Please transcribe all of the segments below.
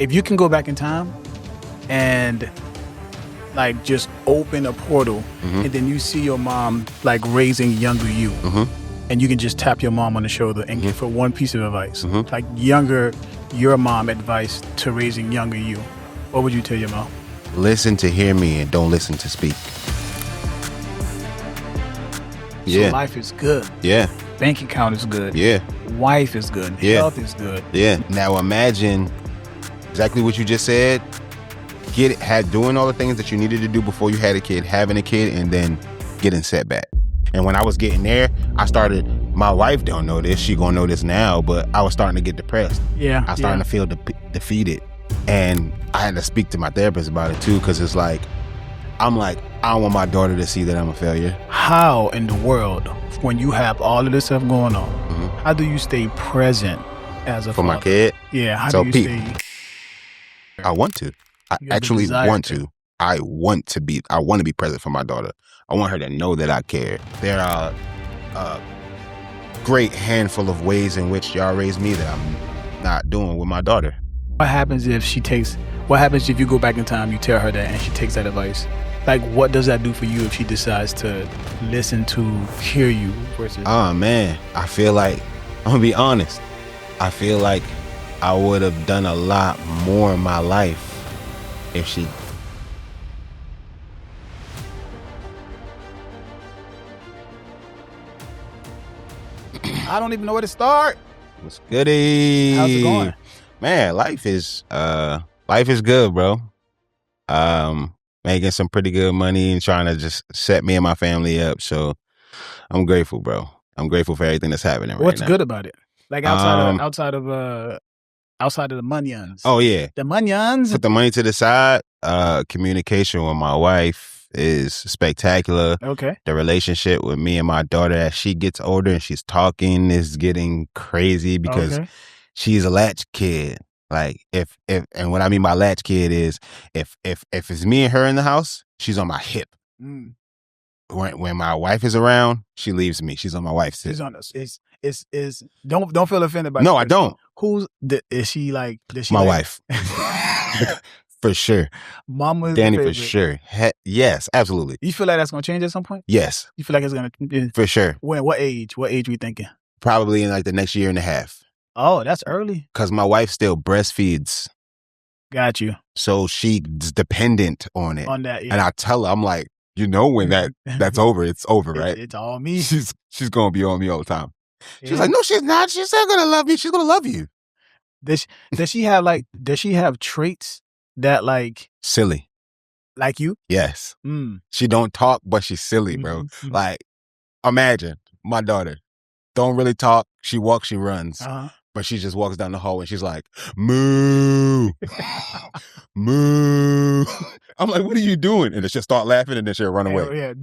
if you can go back in time and like just open a portal and then you see your mom like raising younger you and you can just tap your mom on the shoulder and give her one piece of advice, like your mom advice to raising younger you, what would you tell your mom? Listen to hear me and don't listen to speak. So life is good. Yeah. Bank account is good. Yeah. Wife is good. Yeah. Health is good. Yeah. Now imagine exactly what you just said. Doing all the things that you needed to do before you had a kid, having a kid, and then getting setback. And when I was getting there, my wife don't know this, she gonna know this now, but I was starting to get depressed. Yeah. I was starting to feel defeated. And I had to speak to my therapist about it too, because it's like, I'm like, I don't want my daughter to see that I'm a failure. How in the world, when you have all of this stuff going on, how do you stay present as a for father? my kid? Yeah, how So do you stay? I want to. I actually want to. I want to be present for my daughter. I want her to know that I care. There are a great handful of ways in which y'all raised me that I'm not doing with my daughter. What happens if you go back in time, you tell her that and she takes that advice? Like, what does that do for you if she decides to listen to hear you versus? Oh man, I feel like, I'm gonna be honest, I feel like I would have done a lot more in my life if she. I don't even know where to start. What's goody? How's it going? Man, life is good, bro. Making some pretty good money and trying to just set me and my family up. So I'm grateful, bro. I'm grateful for everything that's happening right now. What's good about it? Like outside of the monions. Oh yeah. The monions. Put the money to the side. Communication with my wife is spectacular. Okay. The relationship with me and my daughter as she gets older and she's talking is getting crazy because she's a latch kid. Like and what I mean by latch kid is if it's me and her in the house, she's on my hip. When my wife is around, she leaves me. She's on my wife's hip. She's on us. Don't feel offended by No, I don't. Is she like? My wife. For sure. Mama's Danny for sure. Yes, absolutely. You feel like that's gonna change at some point? Yes. You feel like it's gonna for sure. When? What age? What age we thinking? Probably in like the next year and a half. Oh, that's early. Because my wife still breastfeeds. Got you. So she's dependent on it. On that, yeah. And I tell her, I'm like, when that's over, it's over, right? It's all me. She's gonna be on me all the time. She's like, no, she's not. She's not gonna love me. She's gonna love you. Does she have traits that like silly? Like you? Yes. She don't talk, but she's silly, bro. Like, imagine my daughter don't really talk. She walks, she runs. But she just walks down the hallway and she's like, moo, moo. I'm like, what are you doing? And then she'll start laughing and then she'll run away. Yeah.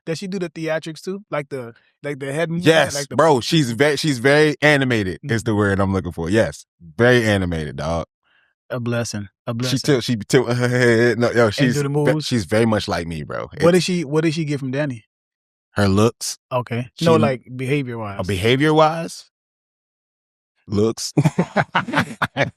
Does she do the theatrics too? Like the head movement? Yes, like bro. She's very animated is the word I'm looking for. Yes. Very animated, dog. A blessing. She tilt her head. No, yo, she's very much like me, bro. What did she get from Danny? Her looks. Okay. No, like behavior wise. Behavior wise? Looks. I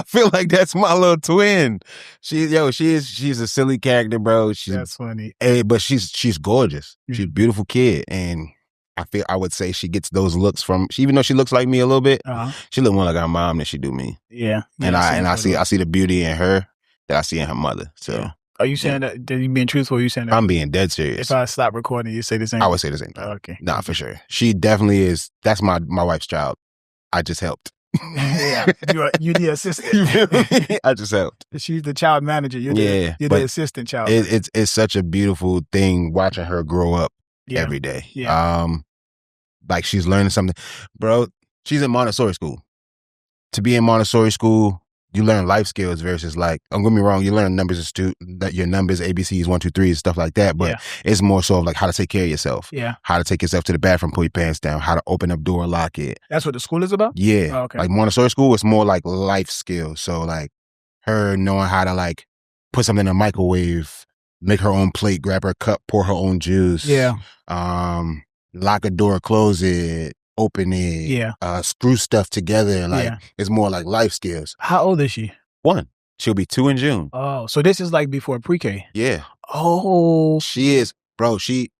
feel like that's my little twin. She's a silly character, bro. That's funny. But she's gorgeous. She's a beautiful kid, and I would say she gets those looks from. Even though she looks like me a little bit, she look more like our mom than she do me. Yeah. And I see the beauty in her that I see in her mother. So. Yeah. Are you saying that you being truthful? Or are you saying that I'm being dead serious? If I stop recording, you say the same. I would say the same thing. Okay. Nah, for sure. She definitely is. That's my wife's child. I just helped. Yeah, you the assistant. I just helped. She's the child manager. You're the assistant child. It's such a beautiful thing watching her grow up every day. Yeah. Like she's learning something, bro. She's in Montessori school. To be in Montessori school, you learn life skills versus like, don't get me wrong, you learn numbers that your numbers, ABCs, 1, 2, 3, stuff like that. But it's more so of like how to take care of yourself. Yeah. How to take yourself to the bathroom, pull your pants down, how to open up door, lock it. That's what the school is about? Yeah. Oh, okay. Like Montessori school is more like life skills. So like her knowing how to like put something in a microwave, make her own plate, grab her cup, pour her own juice. Yeah. Lock a door, close it, open it, screw stuff together. Like it's more like life skills. How old is she? 1. She'll be 2 in June. Oh, so this is like before pre-K. Yeah. Oh, she is, bro.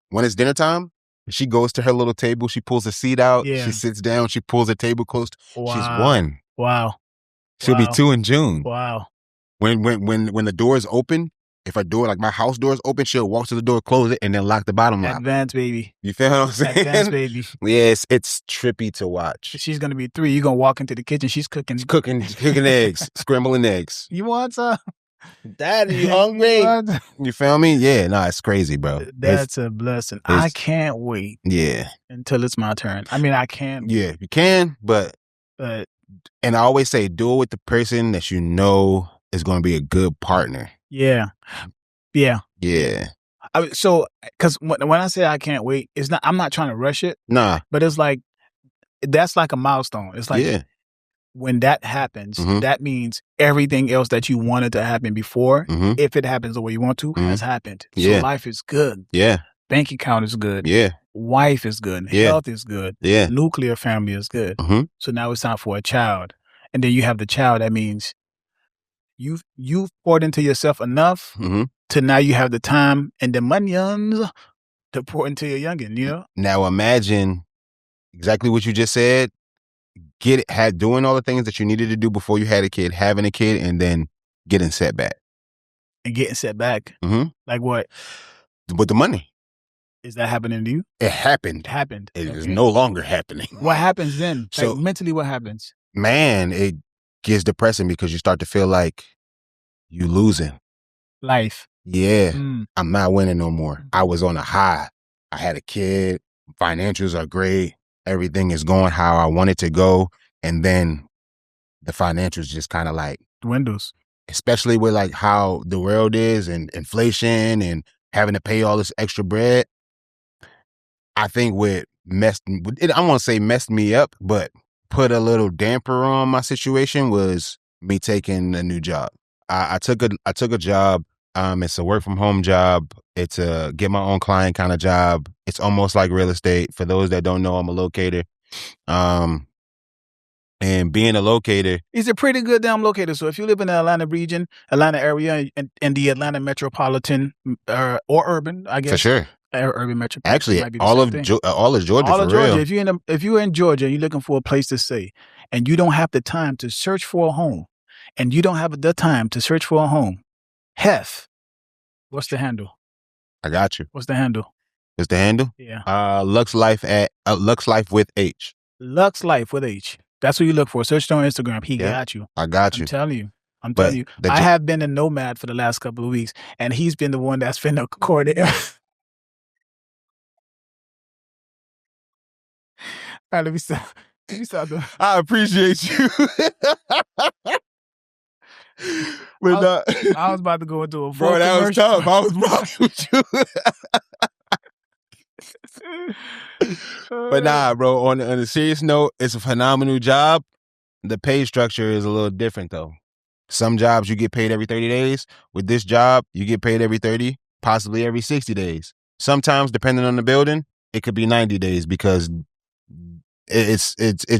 When it's dinner time, she goes to her little table. She pulls a seat out. Yeah. She sits down. She pulls the table close. Wow. She's 1. Wow. She'll be 2 in June. Wow. When the door is open, if a door, like my house door is open, she'll walk to the door, close it, and then lock the bottom lock. Advanced baby. You feel what I'm saying? Advanced baby. Yes, it's trippy to watch. She's gonna be 3. You're gonna walk into the kitchen. She's cooking. Cooking eggs, scrambling eggs. You want some? Daddy, you hungry? You feel me? Yeah, no, it's crazy, bro. That's a blessing. I can't wait. Yeah. Until it's my turn. I mean, I can't. Yeah, you can, but and I always say, do it with the person that you know is going to be a good partner. Yeah. Yeah. Yeah. So, because when I say I can't wait, it's not. I'm not trying to rush it. Nah. But it's like that's like a milestone. It's like when that happens, that means everything else that you wanted to happen before, if it happens the way you want to, has happened. So life is good. Yeah. Bank account is good. Yeah. Wife is good. Yeah. Health is good. Yeah. Nuclear family is good. So now it's time for a child. And then you have the child. That means you've poured into yourself enough to now you have the time and the money to pour into your youngin, you know? Now imagine exactly what you just said. Doing all the things that you needed to do before you had a kid, having a kid, and then getting set back. And getting set back? Like what? With the money. Is that happening to you? It happened. It is no longer happening. What happens then? So like mentally, what happens? Man, it gets depressing because you start to feel like you losing. Life. Yeah. I'm not winning no more. I was on a high. I had a kid. Financials are great. Everything is going how I want it to go. And then the financials just kind of like dwindles. Especially with like how the world is and inflation and having to pay all this extra bread. I think I want to say messed me up, but put a little damper on my situation was me taking a new job. I took a job. It's a work from home job. It's a get my own client kind of job. It's almost like real estate. For those that don't know, I'm a locator. And being a locator, he's a pretty good damn locator. So if you live in the Atlanta region, Atlanta area, and the Atlanta metropolitan or urban, I guess for sure, urban metropolitan. Actually, all of Georgia. All of Georgia. Real. If you're in Georgia, and you're looking for a place to stay, and you don't have the time to search for a home, and you don't have the time to search for a home, Heff, what's the handle? I got you. What's the handle? What's the handle? Yeah. Lux Life with H. Lux Life with H. That's what you look for. Search it on Instagram. He got you. I got you. I'm telling you. I have been a nomad for the last couple of weeks, and he's been the one that's been the coordinator. All right, let me stop. I appreciate you. I was about to go into a full bro, that commercial. was tough. I was rocking with you. But nah, bro, on a serious note, it's a phenomenal job. The pay structure is a little different, though. Some jobs you get paid every 30 days. With this job, you get paid every 30, possibly every 60 days. Sometimes, depending on the building, it could be 90 days because it's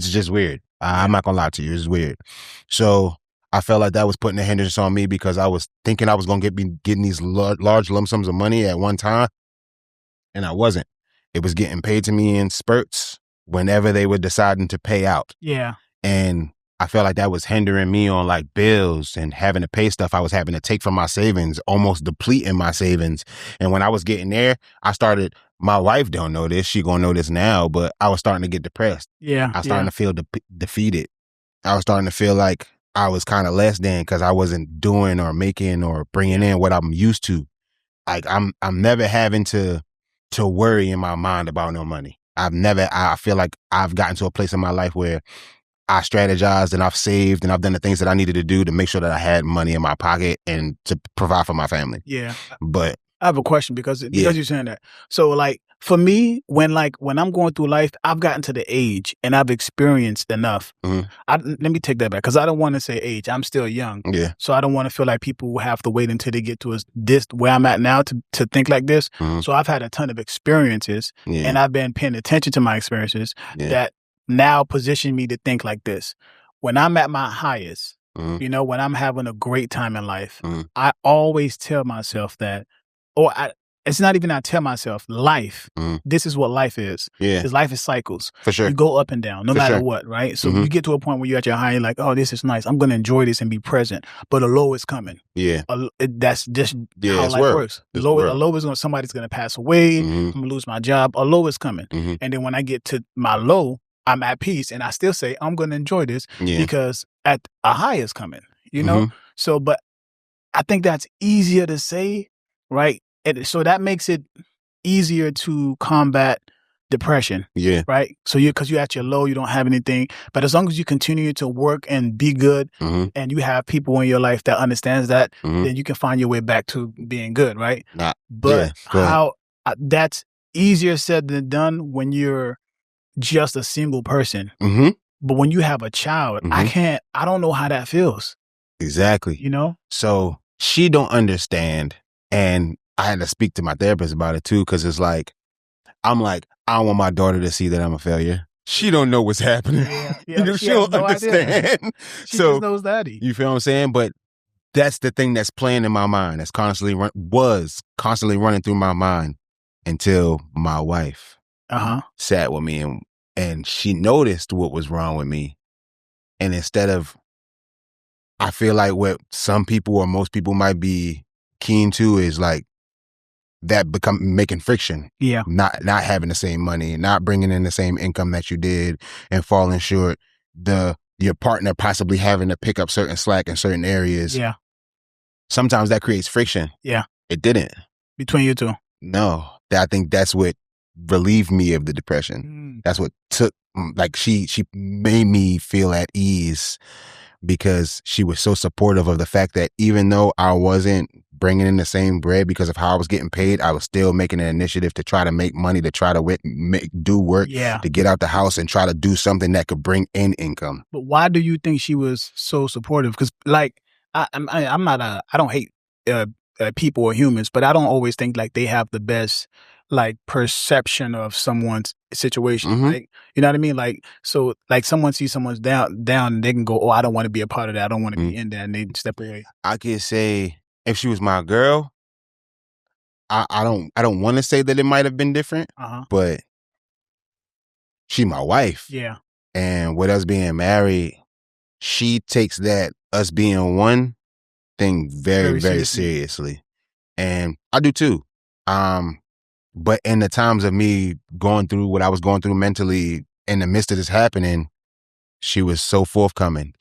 just weird. I'm not gonna lie to you, it's weird. So I felt like that was putting a hindrance on me because I was thinking I was gonna be getting these large lump sums of money at one time, and I wasn't. It was getting paid to me in spurts whenever they were deciding to pay out. Yeah. And I felt like that was hindering me on like bills and having to pay stuff I was having to take from my savings, almost depleting my savings. And when I was getting there, my wife don't know this, she gonna know this now, but I was starting to get depressed. Yeah. I was starting to feel defeated. I was starting to feel like I was kind of less than because I wasn't doing or making or bringing in what I'm used to. Like I'm never having to worry in my mind about no money. I feel like I've gotten to a place in my life where I strategized and I've saved and I've done the things that I needed to do to make sure that I had money in my pocket and to provide for my family. Yeah. But I have a question because you're saying that. So like for me, when I'm going through life, I've gotten to the age and I've experienced enough. Let me take that back because I don't want to say age. I'm still young. Yeah. So I don't want to feel like people will have to wait until they get to this where I'm at now to think like this. So I've had a ton of experiences and I've been paying attention to my experiences that now positioned me to think like this. When I'm at my highest, Mhm. you know, when I'm having a great time in life, Mhm. I always tell myself that, it's not even I tell myself, life, Mhm. this is what life is. Yeah. Because life is cycles. For sure. You go up and down, no For matter sure. what, right? So Mhm. you get to a point where you're at your high, you're like, oh, this is nice. I'm going to enjoy this and be present. But a low is coming. Yeah. That's just Yeah, how it's life world. works. It's A world. low is going somebody's going to pass away. Mhm. I'm going to lose my job. A low is coming. Mhm. And then when I get to my low, I'm at peace. And I still say, I'm going to enjoy this Yeah. because at a high is coming, you know? Mhm. So, but I think that's easier to say, right? And so that makes it easier to combat depression. Yeah. Right. So because you're at your low, you don't have anything. But as long as you continue to work and be good Mhm. and you have people in your life that understands that, Mhm. then you can find your way back to being good. Right. Nah. But Yeah. Go ahead. that's easier said than done when you're just a single person. Mhm. But when you have a child, Mhm. I don't know how that feels. Exactly. You know? So she don't understand. And I had to speak to my therapist about it too, because it's like, I'm like, I don't want my daughter to see that I'm a failure. She don't know what's happening. Yeah. You know, She she has don't no idea. understand. She So just knows daddy. you feel what I'm saying? But that's the thing that's playing in my mind. That's was constantly running through my mind until my wife sat with me and she noticed what was wrong with me. And instead of, I feel like what some people or most people might be keen to is like that become making friction. Yeah. Not having the same money, not bringing in the same income that you did and falling short. Your partner possibly having to pick up certain slack in certain areas. Yeah. Sometimes that creates friction. Yeah. It didn't. Between you two. No. I think that's what relieved me of the depression. That's what took, like she made me feel at ease because she was so supportive of the fact that even though I wasn't bringing in the same bread because of how I was getting paid, I was still making an initiative to try to make money, to try to do work, to get out the house and try to do something that could bring in income. But why do you think she was so supportive? Because like, I don't hate people or humans, but I don't always think like they have the best like perception of someone's situation, right? You know what I mean? Like, so like someone sees someone's down and they can go, oh, I don't want to be a part of that. I don't want to be in that. And they step away. I could say if she was my girl, I don't want to say that it might have been different, but she my wife. Yeah. And with us being married, she takes that us being one thing very, very seriously. And I do too. But in the times of me going through what I was going through mentally in the midst of this happening, she was so forthcoming.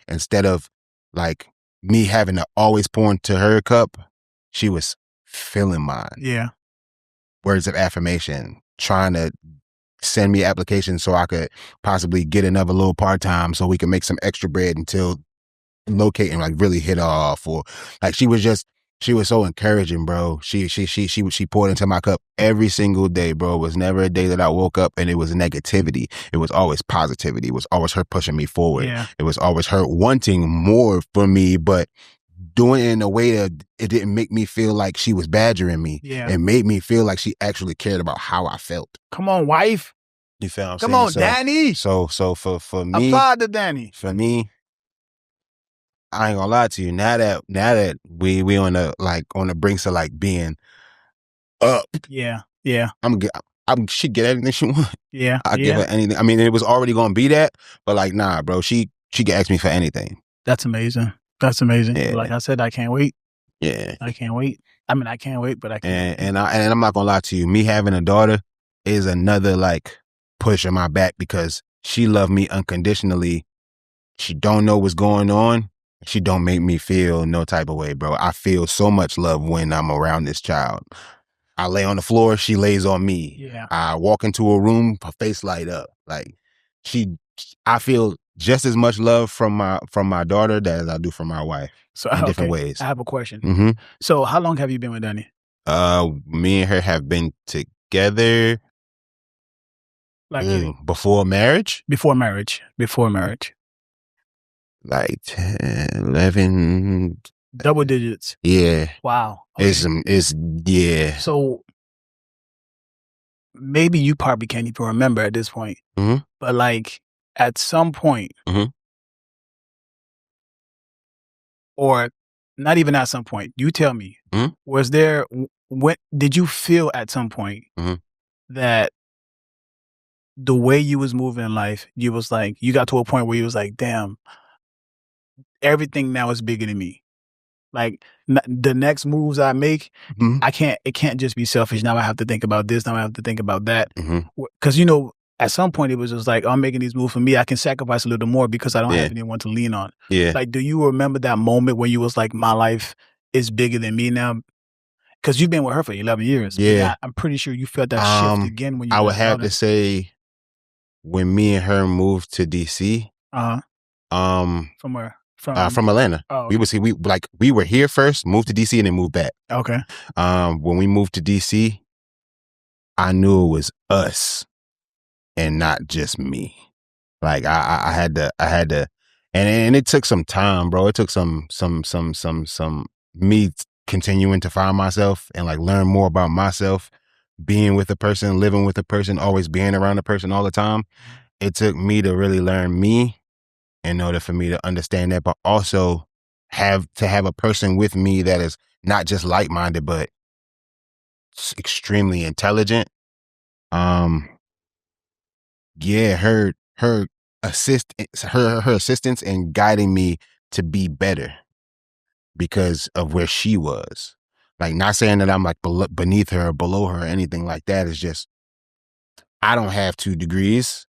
Instead of like me having to always pour into her cup, she was filling mine. Yeah. Words of affirmation, trying to send me applications so I could possibly get another little part-time so we could make some extra bread until locating like really hit off. Or like she was so encouraging, bro. She poured into my cup every single day, bro. It was never a day that I woke up and it was negativity. It was always positivity. It was always her pushing me forward. Yeah. It was always her wanting more for me, but doing it in a way that it didn't make me feel like she was badgering me. Yeah. It made me feel like she actually cared about how I felt. Come on, wife. You feel what I'm saying? Come on, Danny. So for me, applaud to Danny. For me, I ain't gonna lie to you. Now that we on the brinks of like being up. Yeah. Yeah. She get anything she want. Yeah. I give her anything. I mean, it was already gonna be that, but like, nah, bro. She can ask me for anything. That's amazing. That's amazing. Yeah. Like I said, I can't wait. Yeah. I can't wait. I mean, I can't wait, but I can't. And I'm not gonna lie to you. Me having a daughter is another like push on my back because she loved me unconditionally. She don't know what's going on. She don't make me feel no type of way, bro. I feel so much love when I'm around this child. I lay on the floor, she lays on me. Yeah. I walk into a room, her face light up. Like I feel just as much love from my daughter as I do from my wife. So in different ways. I have a question. Mm-hmm. So how long have you been with Danny? Me and her have been together Like before marriage? Before marriage. Like 10, 11. Double digits. Yeah. Wow. Okay. It's yeah. So maybe you probably can't even remember at this point, but like at some point, or not even at some point, you tell me, was there, what did you feel at some point that the way you was moving in life, you was like, you got to a point where you was like, damn, everything now is bigger than me. Like the next moves I make, it can't just be selfish. Now I have to think about this. Now I have to think about that. Cause you know, at some point it was just like, I'm making these moves for me. I can sacrifice a little more because I don't have anyone to lean on. Like, do you remember that moment when you was like, my life is bigger than me now? Cause you've been with her for 11 years. Yeah. I'm pretty sure you felt that shift again when you I would have to say when me and her moved to DC. From where? From Atlanta. Oh, okay. We were here first, moved to DC, and then moved back. Okay. When we moved to DC, I knew it was us and not just me. Like I had to, and it took some time, bro. It took some me continuing to find myself and like learn more about myself, being with a person, living with a person, always being around a person all the time. It took me to really learn me in order for me to understand that, but also have a person with me that is not just like-minded, but extremely intelligent. Yeah, her assistance in guiding me to be better because of where she was. Like, not saying that I'm like beneath her or below her or anything like that. It's just, I don't have 2 degrees.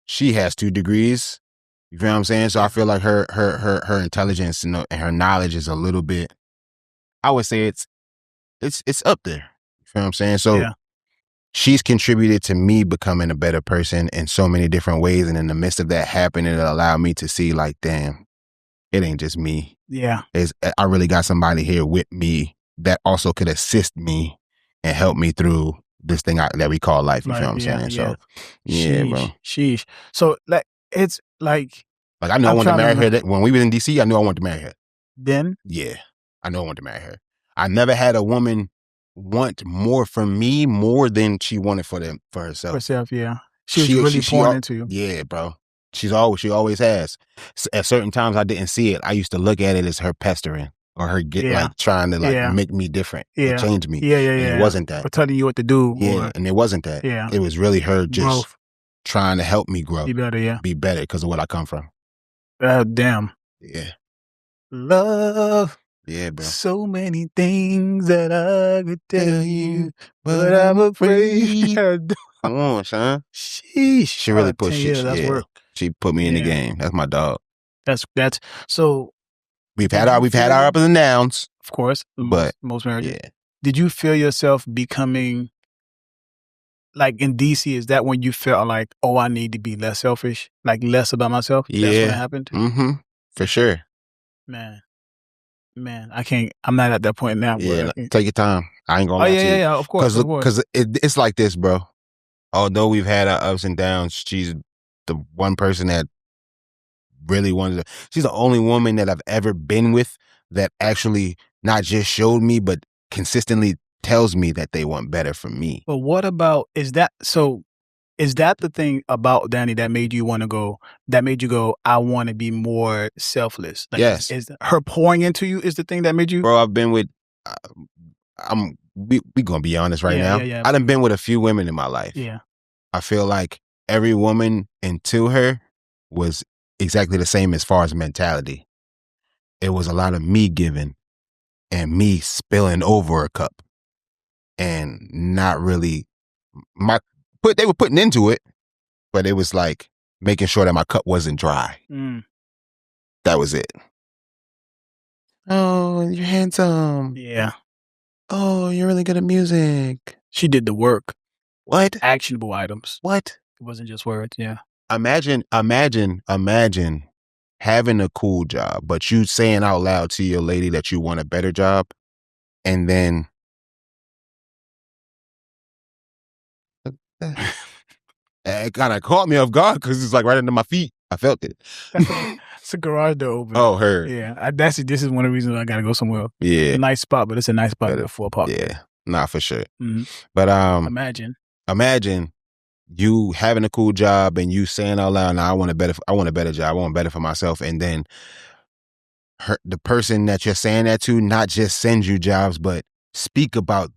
She has 2 degrees. You feel what I'm saying? So I feel like her intelligence and her knowledge is a little bit, I would say it's up there. You feel what I'm saying? So she's contributed to me becoming a better person in so many different ways. And in the midst of that happening, it allowed me to see like, damn, it ain't just me. Yeah. I really got somebody here with me that also could assist me and help me through this thing that we call life. You feel what I'm saying? So, yeah, bro. Sheesh. So, like, it's like I knew I wanted to marry her. When we was in DC, I knew I wanted to marry her. Then? Yeah, I knew I wanted to marry her. I never had a woman want more from me more than she wanted for herself. Herself, yeah. She was really pouring into you. Yeah, bro. She always has. At certain times I didn't see it. I used to look at it as her pestering or her trying to make me different, or change me. Yeah. And it wasn't that. Or telling you what to do. Yeah, and it wasn't that. Yeah. It was really her just growth. Trying to help me grow. Be better, yeah. Be better because of what I come from. Damn. Yeah. Love. Yeah, bro. So many things that I could tell you, but I'm afraid. Come on, son. Sheesh. She really pushed it. That's work. She put me in the game. That's my dog. That's so. We've had our ups and downs, of course, but most marriages. Yeah. Did you feel yourself becoming like in DC? Is that when you felt like, oh, I need to be less selfish, like less about myself? Yeah. That's when it happened. For sure. Man, I'm not at that point now. Yeah, take your time. I ain't gonna lie to you. Yeah, of course. Because it's like this, bro. Although we've had our ups and downs, she's the one person that really wanted to. She's the only woman that I've ever been with that actually not just showed me, but consistently tells me that they want better for me. But what about, is that the thing about Danny that made you go, I want to be more selfless? Like, yes. Is her pouring into you is the thing that made you? Bro, I've been with, we gonna be honest right now. Yeah. I done been with a few women in my life. Yeah. I feel like every woman into her was exactly the same as far as mentality. It was a lot of me giving and me spilling over a cup and not really they were putting into it, but it was like making sure that my cup wasn't dry. That was it. Oh, you're handsome. Yeah. Oh, you're really good at music. She did the work. What? Actionable items. What? It wasn't just words, yeah. Imagine having a cool job, but you saying out loud to your lady that you want a better job, and then it kind of caught me off guard because it's like right under my feet. I felt it. It's a garage door open. Oh, her. Yeah, this is one of the reasons I gotta go somewhere. Yeah, it's a nice spot, but it's a nice spot for a park. Yeah, not for sure. Mm-hmm. But imagine. imagine you having a cool job and you saying out loud, "Nah, I want a better job. I want better for myself." And then the person that you're saying that to not just send you jobs, but speak about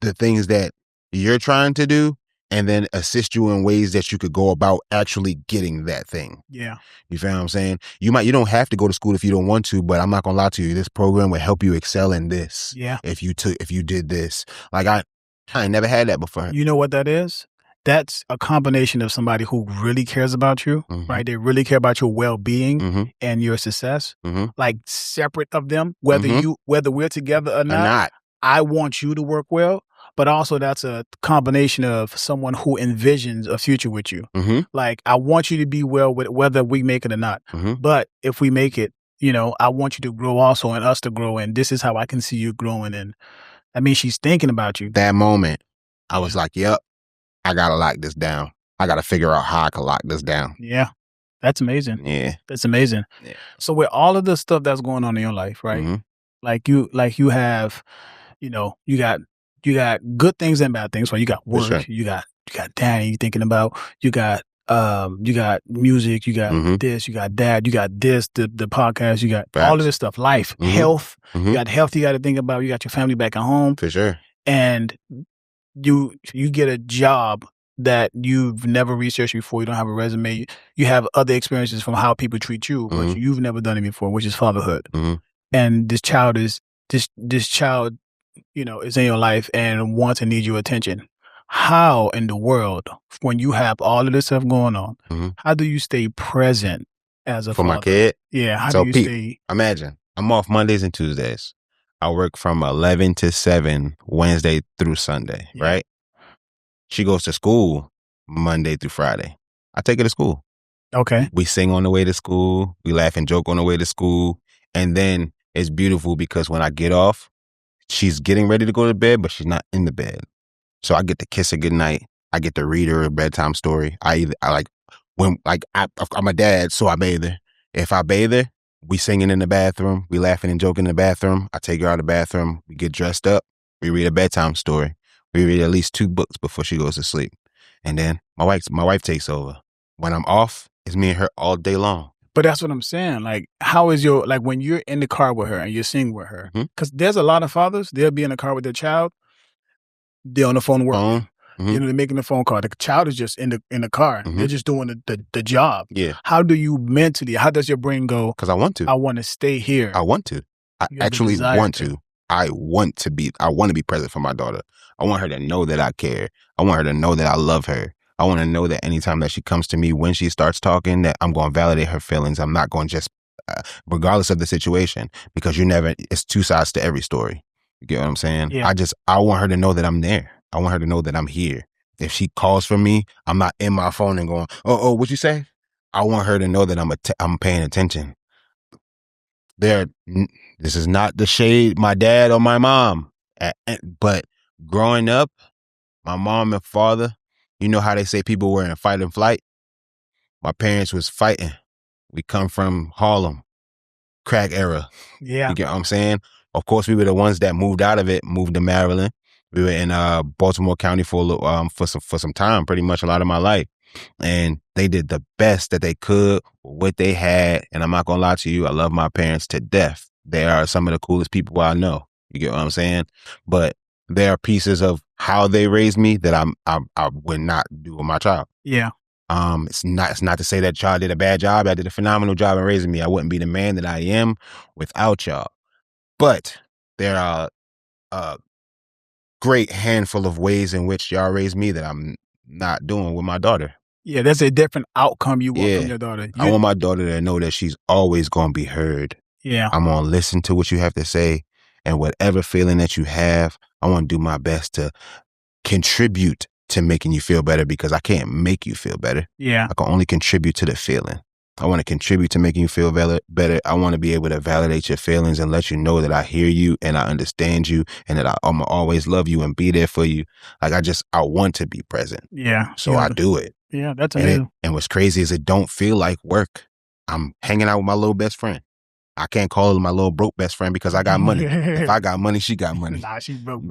the things that you're trying to do and then assist you in ways that you could go about actually getting that thing. Yeah. You feel what I'm saying? You don't have to go to school if you don't want to, but I'm not gonna lie to you. This program will help you excel in this. Yeah. If you did this. Like I ain't never had that before. You know what that is? That's a combination of somebody who really cares about you, right? They really care about your well-being and your success. Like separate of them, whether we're together or not. I want you to work well, but also that's a combination of someone who envisions a future with you. Like I want you to be well with whether we make it or not. But if we make it, I want you to grow also and us to grow, and this is how I can see you growing. And I mean, she's thinking about you. That moment, I was like, yep, I got to lock this down. I got to figure out how I can lock this down. Yeah. That's amazing. Yeah. That's amazing. Yeah. So with all of the stuff that's going on in your life, right? Like you have, you got good things and bad things. Right? You got work, sure. you got Danny you're thinking about, you got music, you got this, you got that, you got this, the podcast, you got all of this stuff, life, health, you got health you got to think about, you got your family back at home. For sure. And you get a job that you've never researched before, you don't have a resume, you have other experiences from how people treat you, but you've never done it before, which is fatherhood. And this child is is in your life and wants and needs your attention. How in the world, when you have all of this stuff going on, how do you stay present as a father? For my kid? Yeah. How do you stay? Imagine, I'm off Mondays and Tuesdays. I work from 11 to 7, Wednesday through Sunday, right? She goes to school Monday through Friday. I take her to school. Okay. We sing on the way to school. We laugh and joke on the way to school. And then it's beautiful because when I get off, she's getting ready to go to bed, but she's not in the bed. So I get to kiss her goodnight. I get to read her a bedtime story. I'm a dad, so I bathe her. If I bathe her, we singing in the bathroom. We laughing and joking in the bathroom. I take her out of the bathroom. We get dressed up. We read a bedtime story. We read at least 2 books before she goes to sleep. And then my wife takes over. When I'm off, it's me and her all day long. But that's what I'm saying. Like, how is when you're in the car with her and you're singing with her? Because there's a lot of fathers, they'll be in the car with their child. They're on the phone working. They're making the phone call. The child is just in the car. They're just doing the job. Yeah. How do you mentally, how does your brain go? Because I want to. I want to stay here. I want to. I actually want to. I want to be present for my daughter. I want her to know that I care. I want her to know that I love her. I want to know that anytime that she comes to me, when she starts talking, that I'm going to validate her feelings. I'm not going to just, regardless of the situation, because it's 2 sides to every story. You get what I'm saying? Yeah. I want her to know that I'm there. I want her to know that I'm here. If she calls for me, I'm not in my phone and going, oh, what'd you say? I want her to know that I'm paying attention. This is not the shade my dad or my mom, but growing up, my mom and father, you know how they say people were in fight and flight? My parents was fighting. We come from Harlem, crack era. Yeah. You get what I'm saying? Of course, we were the ones that moved out of it, moved to Maryland. We were in Baltimore County for some time, pretty much a lot of my life. And they did the best that they could with what they had. And I'm not going to lie to you, I love my parents to death. They are some of the coolest people I know. You get what I'm saying? But there are pieces of how they raised me that I would not do with my child. Yeah. It's not to say that y'all did a bad job. I did a phenomenal job in raising me. I wouldn't be the man that I am without y'all. But there are a great handful of ways in which y'all raised me that I'm not doing with my daughter. Yeah, that's a different outcome you want from your daughter. I want my daughter to know that she's always going to be heard. Yeah. I'm going to listen to what you have to say, and whatever feeling that you have, I want to do my best to contribute to making you feel better, because I can't make you feel better. Yeah. I can only contribute to the feeling. I want to contribute to making you feel better. I want to be able to validate your feelings and let you know that I hear you and I understand you and that I'm going to always love you and be there for you. Like, I want to be present. Yeah. So I do it. Yeah, that's amazing. And what's crazy is it don't feel like work. I'm hanging out with my little best friend. I can't call her my little broke best friend because I got money. If I got money, she got money. Nah, she's broke.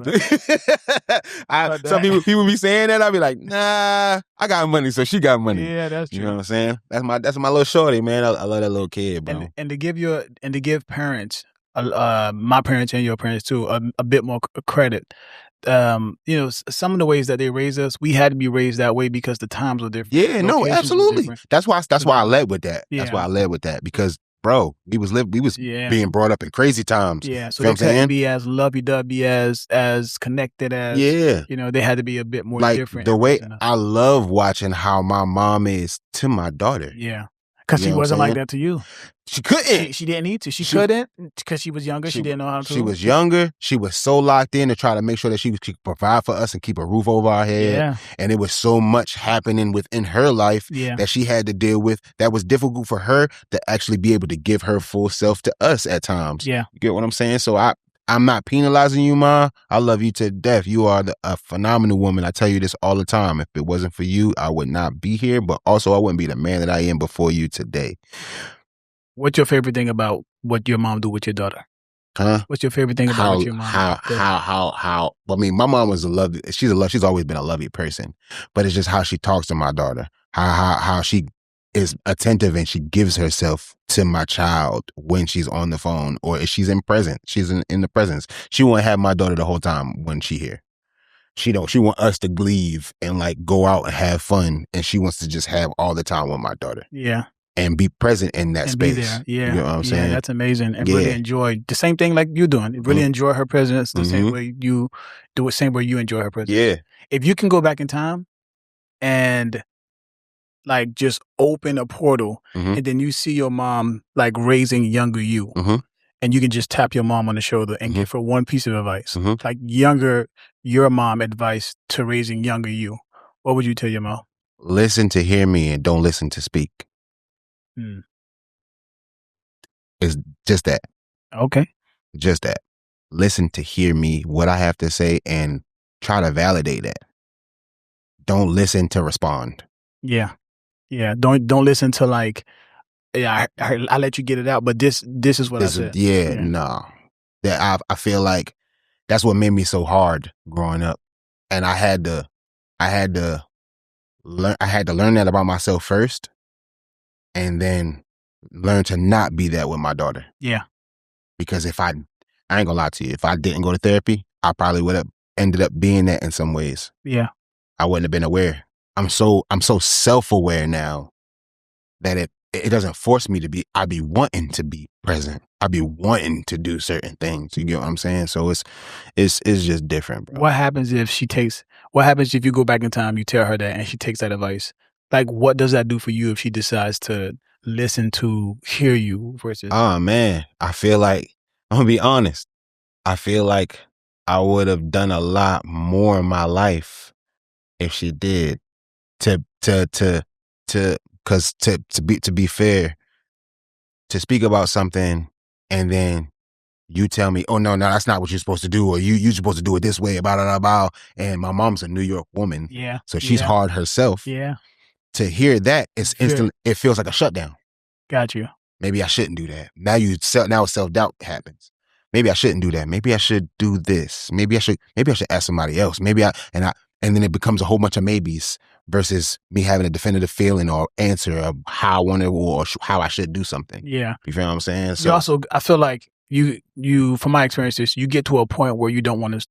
Some people be saying that. I be like, nah, I got money, so she got money. Yeah, that's true. You know what I'm saying? That's my little shorty, man. I love that little kid, bro. And to give parents, my parents and your parents too, a bit more credit. Some of the ways that they raised us, we had to be raised that way because the times were different. Yeah, no, absolutely. That's why I led with that. Yeah. That's why I led with that because, bro, we was being brought up in crazy times. Yeah, so they couldn't be as lovey-dovey, as connected as. Yeah, they had to be a bit more different. The way I love watching how my mom is to my daughter. Yeah. Because she wasn't like that to you. She couldn't. She didn't need to. She couldn't because she was younger. She didn't know how to. She was younger. She was so locked in to try to make sure that she could provide for us and keep a roof over our head. Yeah. And it was so much happening within her life that she had to deal with that was difficult for her to actually be able to give her full self to us at times. Yeah. You get what I'm saying? So I'm not penalizing you, Ma. I love you to death. You are a phenomenal woman. I tell you this all the time. If it wasn't for you, I would not be here, but also I wouldn't be the man that I am before you today. What's your favorite thing about what your mom do with your daughter? Huh? What's your favorite thing about what your mom do? How? I mean, my mom was she's always been a lovely person, but it's just how she talks to my daughter. How she is attentive and she gives herself to my child when she's on the phone or if she's in the presence. She won't have my daughter the whole time when she here. She want us to leave and like go out and have fun, and she wants to just have all the time with my daughter. Yeah. And be present in that space. Be there. Yeah. You know what I'm saying? That's amazing. And really enjoy the same thing like you're doing. Really enjoy her presence the same way you do it, same way you enjoy her presence. Yeah. If you can go back in time and like just open a portal and then you see your mom like raising younger you and you can just tap your mom on the shoulder and give her one piece of advice, like your mom advice to raising younger you, what would you tell your mom? Listen to hear me and don't listen to speak. It's just that. Okay. Just that. Listen to hear me, what I have to say, and try to validate that. Don't listen to respond. Yeah. Yeah. Don't listen to like, I let you get it out, but this is what I said. Yeah, no. That I feel like that's what made me so hard growing up. And I had to learn that about myself first. And then learn to not be that with my daughter. Yeah. Because if I ain't gonna lie to you, if I didn't go to therapy, I probably would have ended up being that in some ways. Yeah. I wouldn't have been aware. I'm so self-aware now that it doesn't force me to be. I be wanting to be present. I be wanting to do certain things. You get what I'm saying? So it's just different, bro. What happens if you go back in time, you tell her that and she takes that advice? Like, what does that do for you if she decides to listen to hear you versus? Oh man, I feel like, I'm gonna be honest. I feel like I would have done a lot more in my life if she did. To be fair, to speak about something and then you tell me, oh no, that's not what you're supposed to do, or you're supposed to do it this way, blah. And my mom's a New York woman, so she's hard herself. Yeah. To hear that, it's instantly, it feels like a shutdown. Got you. Maybe I shouldn't do that. Now self-doubt happens. Maybe I shouldn't do that. Maybe I should do this. Maybe I should ask somebody else. And then it becomes a whole bunch of maybes versus me having a definitive feeling or answer of how I want to or how I should do something. Yeah. You feel what I'm saying? So you also, I feel like you, from my experiences, you get to a point where you don't want to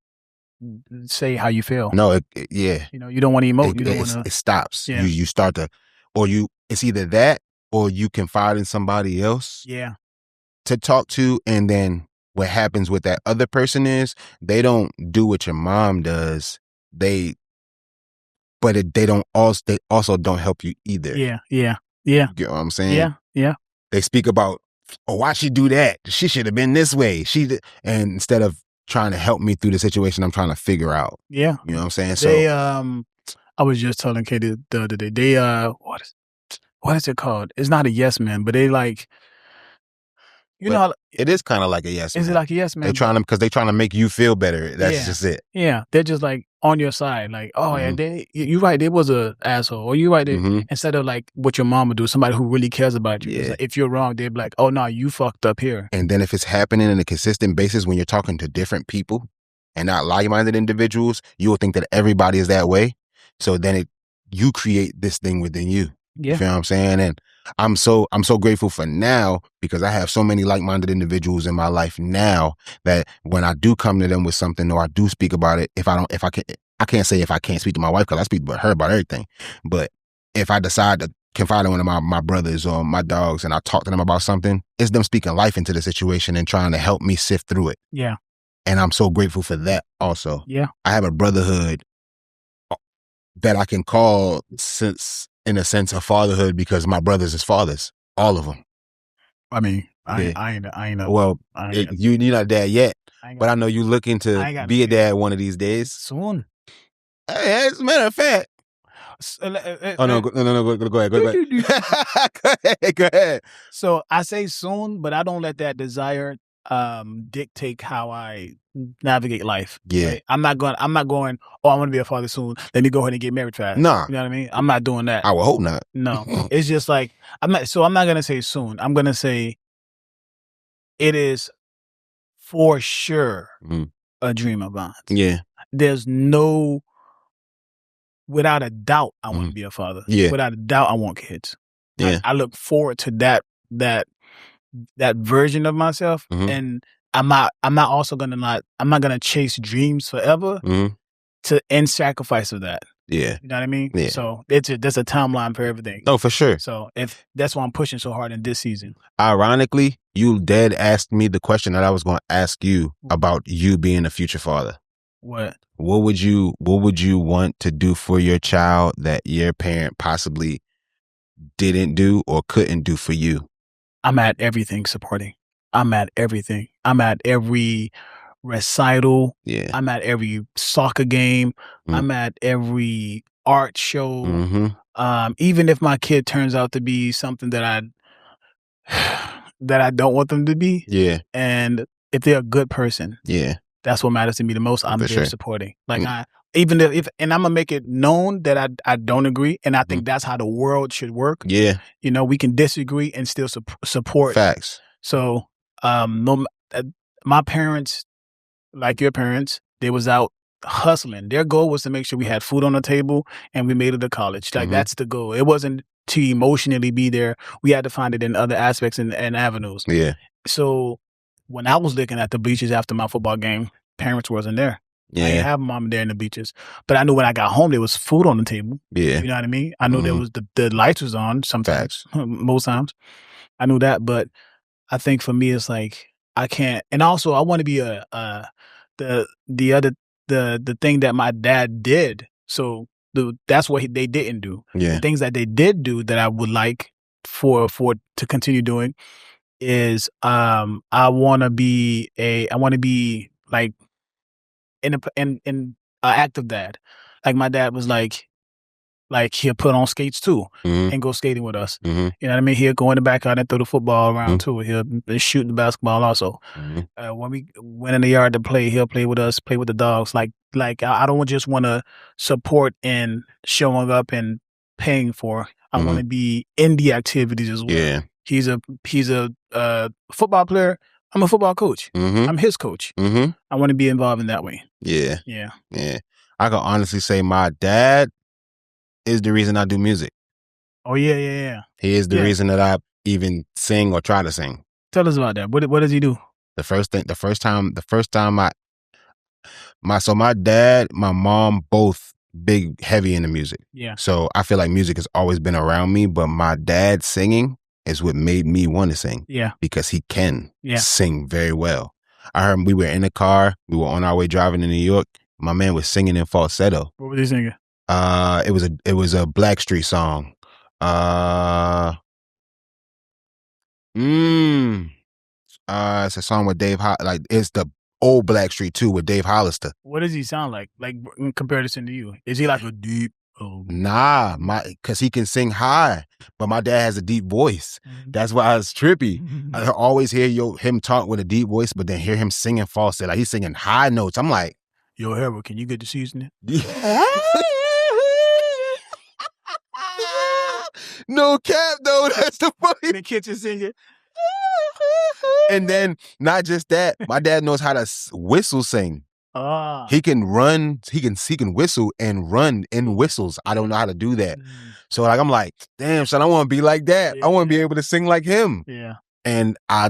say how you feel. No, yeah. You don't want to emote. It stops. Yeah. You start to, it's either that or you confide in somebody else. Yeah. To talk to, and then what happens with that other person is they don't do what your mom does. They also don't help you either. Yeah. You get what I'm saying? Yeah. They speak about, why'd she do that? She should have been this way. And instead of trying to help me through the situation I'm trying to figure out. Yeah. You know what I'm saying? They, I was just telling Katie the other day, they, what is it called? It's not a yes man, but they like, it is kind of like a yes man. Is it like a yes man? Because they're trying to make you feel better. That's just it. Yeah. They're just like, on your side. Like, oh yeah, you're right. They was a asshole, or you're right. Instead of like what your mom would do, somebody who really cares about you. Like, if you're wrong, they'd be like, oh no, you fucked up here. And then if it's happening on a consistent basis when you're talking to different people and not like-minded individuals, you will think that everybody is that way. So then you create this thing within you. You feel what I'm saying? And I'm so grateful for now, because I have so many like-minded individuals in my life now that when I do come to them with something, or I do speak about it, I can't say if I can't speak to my wife, because I speak to her about everything. But if I decide to confide in one of my brothers or my dogs and I talk to them about something, it's them speaking life into the situation and trying to help me sift through it. Yeah. And I'm so grateful for that also. Yeah. I have a brotherhood that I can call in a sense of fatherhood, because my brothers is fathers, all of them. I mean, I ain't know. Well, you're not dad yet, but I know you looking to be a dad one of these days. Soon. Hey, as a matter of fact. No, go ahead. Go ahead. So I say soon, but I don't let that desire dictate how I navigate life. Yeah. Right? I'm not going, oh, I want to be a father soon. Let me go ahead and get married fast. Nah. You know what I mean? I'm not doing that. I would hope not. No. It's just like, I'm not going to say soon. I'm going to say it is for sure a dream of mine. Yeah. There's no, without a doubt, I want to be a father. Yeah. Without a doubt, I want kids. Yeah. I look forward to that version of myself, and I'm not gonna chase dreams forever to end sacrifice of that. Yeah. You know what I mean? Yeah. So there's a timeline for everything. Oh, for sure. So if that's why I'm pushing so hard in this season. Ironically, you dead asked me the question that I was going to ask you about you being a future father. What? What would you want to do for your child that your parent possibly didn't do or couldn't do for you? I'm at everything supporting. I'm at everything. I'm at every recital. Yeah. I'm at every soccer game. I'm at every art show. Even if my kid turns out to be something that I don't want them to be. Yeah. And if they're a good person. Yeah. That's what matters to me the most. I'm there supporting. Like even if and I'm gonna make it known that I don't agree, and I think that's how the world should work. Yeah. You know, we can disagree and still support. Facts. So, my parents, like your parents, they was out hustling. Their goal was to make sure we had food on the table and we made it to college. Like that's the goal. It wasn't to emotionally be there. We had to find it in other aspects and avenues. Yeah. So when I was looking at the bleachers after my football game, parents wasn't there. Yeah. I didn't have mom there in the bleachers. But I knew when I got home, there was food on the table. Yeah. You know what I mean? I knew there was the lights was on sometimes, most times. I knew that. But I think for me, it's like, I can't. And also, I want to be the thing that my dad did. So that's what they didn't do. Yeah. The things that they did do that I would like for to continue doing is I want to be like an active dad. Like my dad was like he'll put on skates too and go skating with us. You know what I mean? He'll go in the backyard and throw the football around too. He'll shoot the basketball also. When we went in the yard to play, he'll play with us, play with the dogs. Like I don't just want to support and showing up and paying for. I want to be in the activities as well. Yeah. He's a football player. I'm a football coach. I'm his coach. I want to be involved in that way. Yeah. Yeah. Yeah. I can honestly say my dad is the reason I do music. Oh, yeah. He is the reason that I even sing or try to sing. Tell us about that. What does he do? The first time my dad, my mom, both big, heavy into music. Yeah. So I feel like music has always been around me, but my dad singing is what made me want to sing. Yeah. Because he can sing very well. I heard we were in the car, we were on our way driving to New York. My man was singing in falsetto. What was he singing? It was a Blackstreet song. It's a song with it's the old Blackstreet too with Dave Hollister. What does he sound like? Like in comparison to you, is he like a deep? Nah, cause he can sing high, but my dad has a deep voice. That's why it's trippy. I always hear him talk with a deep voice, but then hear him singing falsetto. Like he's singing high notes. I'm like, Yo, Harold, can you get the seasoning? No cap, though. That's the funny. In the kitchen singing. And then, not just that, my dad knows how to whistle sing. He can run, he can whistle and run in whistles. I don't know how to do that. So like I'm like, damn, son, I want to be like that. I want to be able to sing like him. Yeah. And I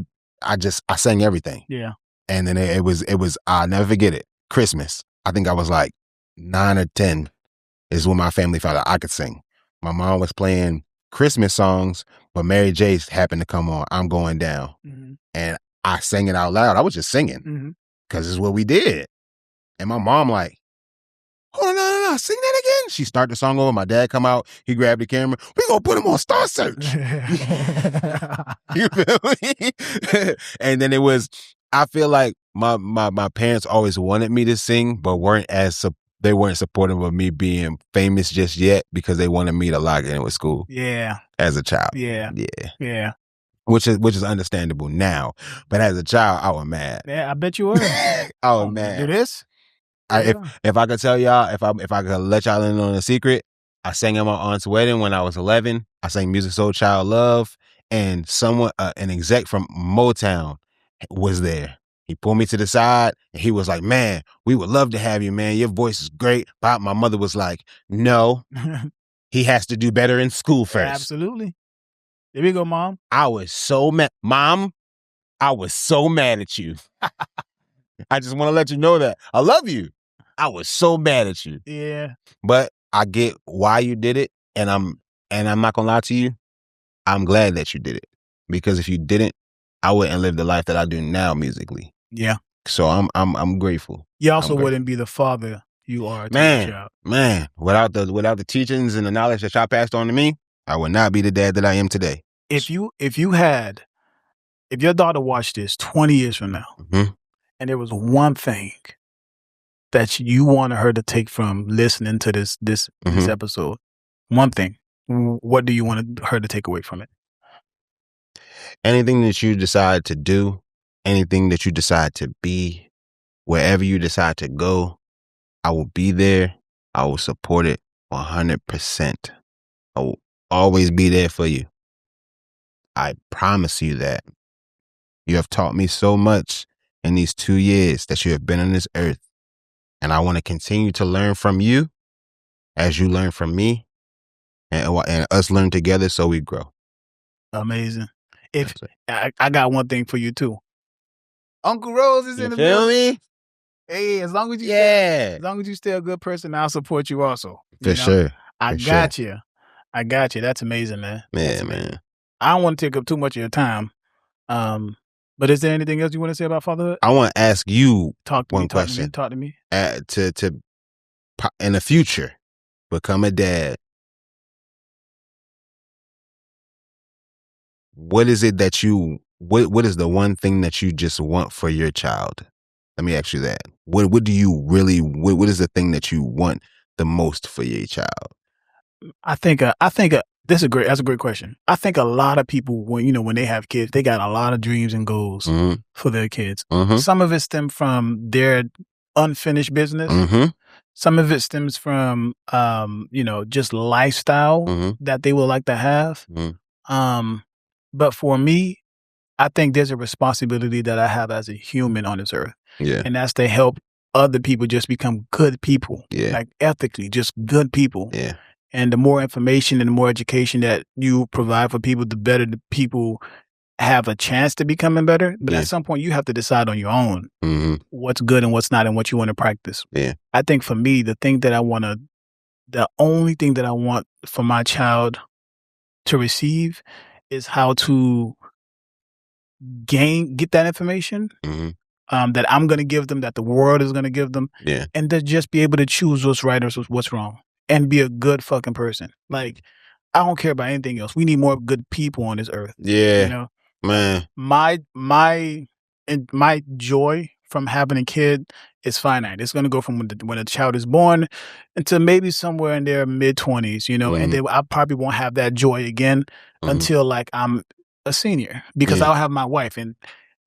sang everything. Yeah. And then it was I'll never forget it. Christmas. I think I was like 9 or 10 is when my family found out I could sing. My mom was playing Christmas songs, but Mary J happened to come on, I'm Going Down. And I sang it out loud. I was just singing because it's what we did. And my mom like, hold on, no, sing that again. She started the song over. My dad come out. He grabbed the camera. We gonna put him on Star Search. You feel me? And then it was, I feel like my parents always wanted me to sing, but they weren't supportive of me being famous just yet because they wanted me to lock in with school. Yeah. As a child. Yeah. Yeah. Yeah. Which is understandable now. But as a child, I was mad. Yeah, I bet you were. I was mad. Do this? If I could tell y'all, if I could let y'all in on a secret, I sang at my aunt's wedding when I was 11. I sang Music Soul Child Love, and someone, an exec from Motown, was there. He pulled me to the side, and he was like, "Man, we would love to have you, man. Your voice is great." But my mother was like, "No, he has to do better in school first." Yeah, absolutely. There we go, Mom. I was so mad, Mom. I was so mad at you. I just want to let you know that I love you. I was so mad at you. Yeah. But I get why you did it, and I'm not gonna lie to you. I'm glad that you did it, because if you didn't, I wouldn't live the life that I do now musically. Yeah. So I'm grateful. You also wouldn't be the father you are to your child. Man, without the teachings and the knowledge that y'all passed on to me, I would not be the dad that I am today. If your daughter watched this 20 years from now, and there was one thing that you wanted her to take from listening to this episode, one thing, what do you want her to take away from it? Anything that you decide to do, anything that you decide to be, wherever you decide to go, I will be there. I will support it 100%. I will always be there for you. I promise you that. You have taught me so much in these 2 years that you have been on this earth. And I want to continue to learn from you as you learn from me, and us learn together so we grow. Amazing. If I got one thing for you too. Uncle Rose is in the building. Feel me? Hey, as long as you stay a good person, I'll support you also. For sure. I got you. That's amazing, man. Man. I don't want to take up too much of your time. But is there anything else you want to say about fatherhood? I want to ask you one question. Talk to me. To in the future, become a dad. What is it that what is the one thing that you just want for your child? Let me ask you that. What do you really, what is the thing that you want the most for your child? I think that's a great question. I think a lot of people, when they have kids, they got a lot of dreams and goals for their kids. Some of it stems from their unfinished business. Some of it stems from, just lifestyle that they would like to have. But for me, I think there's a responsibility that I have as a human on this earth. Yeah. And that's to help other people just become good people. Yeah. Like ethically, just good people. Yeah. And the more information and the more education that you provide for people, the better the people have a chance to becoming better. But at some point, you have to decide on your own what's good and what's not and what you want to practice. Yeah. I think for me, the only thing that I want for my child to receive is how to get that information that I'm going to give them, that the world is going to give them, and to just be able to choose what's right or what's wrong and be a good fucking person. Like, I don't care about anything else. We need more good people on this earth. Yeah, man. My joy from having a kid is finite. It's going to go from when a child is born until maybe somewhere in their mid-20s, and then I probably won't have that joy again until like I'm a senior, because I'll have my wife, and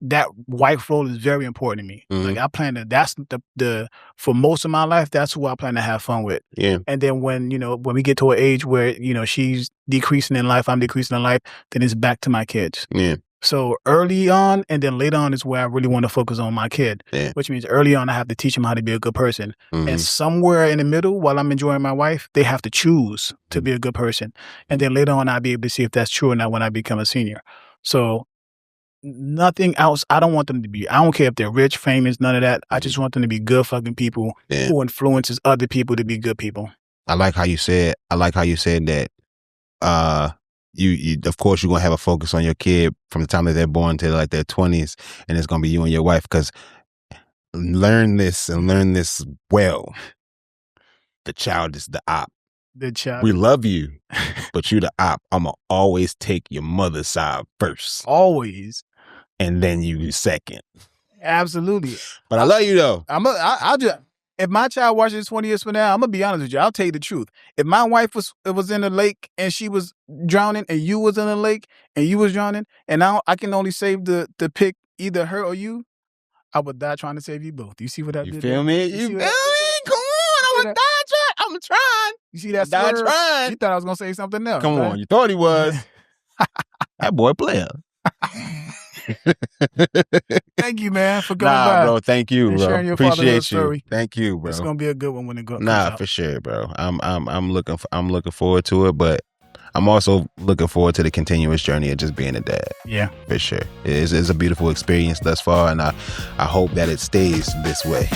that wife role is very important to me. Like I plan to, that's the for most of my life, that's who I plan to have fun with. Yeah. And then when we get to an age where, she's decreasing in life, I'm decreasing in life, then it's back to my kids. Yeah. So early on and then later on is where I really want to focus on my kid, which means early on I have to teach him how to be a good person. And somewhere in the middle, while I'm enjoying my wife, they have to choose to be a good person. And then later on, I'll be able to see if that's true or not when I become a senior. So nothing else. I don't want them to be, I don't care if they're rich, famous, none of that. I just want them to be good fucking people who influences other people to be good people. I like how you said that you of course you're gonna have a focus on your kid from the time that they're born to like their 20s, and it's gonna be you and your wife, because learn this well. The child is the op. The child. We love you, but you the op. I'ma always take your mother's side first. Always. And then you second. Absolutely. But I love you though. I'll just, if my child watches 20 years from now, I'm gonna be honest with you. I'll tell you the truth. If my wife was in a lake and she was drowning, and you was in a lake and you was drowning, and now I can only save the pick either her or you, I would die trying to save you both. You see what I did? You feel me? You feel me? Come on, I would die trying. I'm trying. You see that? Die trying. You thought I was gonna say something else. Come right? on, you thought he was. That boy player. Thank you, man, for coming by. Bro. Thank you, and bro. Sharing your Appreciate you. Story. Thank you, bro. It's gonna be a good one when it goes. Nah, for sure, bro. I'm looking forward to it, but I'm also looking forward to the continuous journey of just being a dad. Yeah, for sure. It's a beautiful experience thus far, and I hope that it stays this way.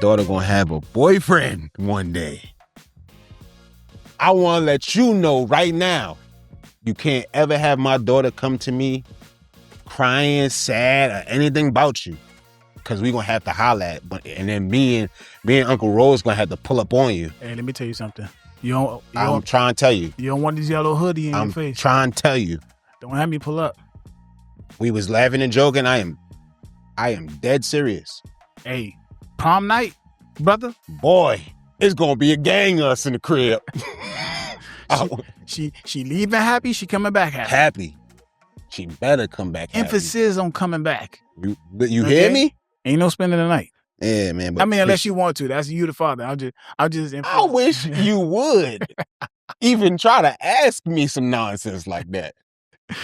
Daughter gonna have a boyfriend one day. I want to let you know right now, you can't ever have my daughter come to me crying, sad, or anything about you, because we're going to have to holler at, and then me and Uncle Rose going to have to pull up on you. Hey, let me tell you something. I'm trying to tell you. You don't want this yellow hoodie in your face. I'm trying to tell you. Don't have me pull up. We was laughing and joking. I am dead serious. Hey, prom night, brother. Boy, it's going to be a gang of us in the crib. She leaving happy, she coming back happy. Happy. She better come back happy. Emphasis on coming back. You okay? Hear me? Ain't no spending the night. Yeah, man. But I mean, unless you want to. That's you, the father. I'll just. I wish you would even try to ask me some nonsense like that.